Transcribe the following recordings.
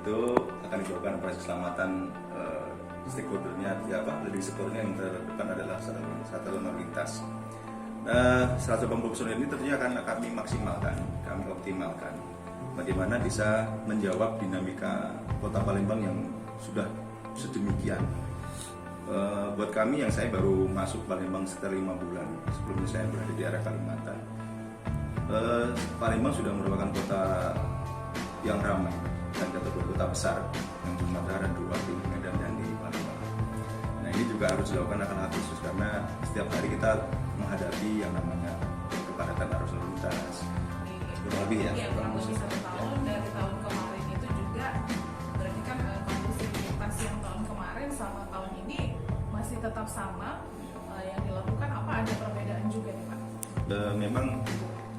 itu akan dilakukan operasi keselamatan stakeholdernya, leading stakeholdernya yang terdepan adalah satuan lalu lintas. 180 personil ini tentunya akan kami maksimalkan, kami optimalkan bagaimana bisa menjawab dinamika Kota Palembang yang sudah sedemikian. Buat kami yang saya baru masuk Palembang sekitar 5 bulan, sebelumnya saya berada di area Kalimantan. Palembang sudah merupakan kota yang ramai dan kota besar yang Sumatera dan 2 di Medan dan di Palembang. Nah, ini juga harus dilakukan langkah khusus karena setiap hari kita menghadapi yang namanya kepadatan arus lalu lintas. Kurang lebih ya. Iya, kurang lebih 1 tahun dari tahun kemarin itu juga berarti kan kondusivitas yang tahun kemarin sama tahun ini masih tetap sama. Yang dilakukan apa, ada perbedaan juga nih Pak? Memang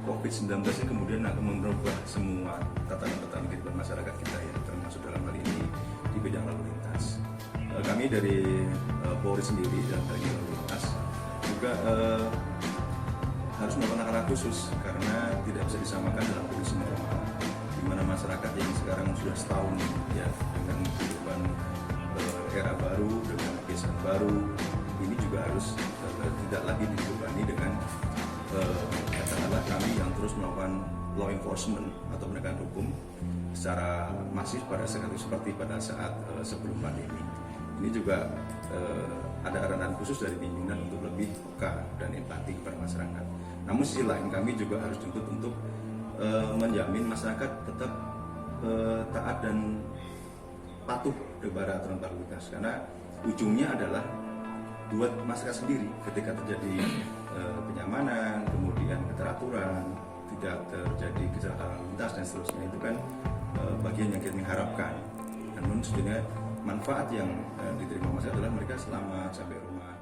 COVID-19 ini kemudian akan merubah semua tatanan kehidupan masyarakat kita ya, termasuk dalam hal ini di bidang lalu lintas. Kami dari Polri sendiri dan dari lalu lintas juga harus melakukan langkah khusus karena tidak bisa disamakan dalam kondisi normal, di mana masyarakat yang sekarang sudah setahun ya dengan kehidupan era baru dengan kebiasaan baru ini juga harus tidak lagi dibebani dengan katakanlah kami yang terus melakukan law enforcement atau penegakan hukum secara masif pada saat seperti pada saat sebelum pandemi. Ini juga ada arahan khusus dari pimpinan untuk lebih peka dan empati kepada masyarakat. Namun sisi lain kami juga harus tuntut untuk menjamin masyarakat tetap taat dan patuh kepada aturan lalu lintas karena ujungnya adalah buat masyarakat sendiri ketika terjadi kenyamanan, kemudian keteraturan, tidak terjadi kecelakaan lalu lintas dan seterusnya, itu kan bagian yang kita harapkan. Namun sebenarnya manfaat yang diterima masyarakat adalah mereka selamat sampai rumah.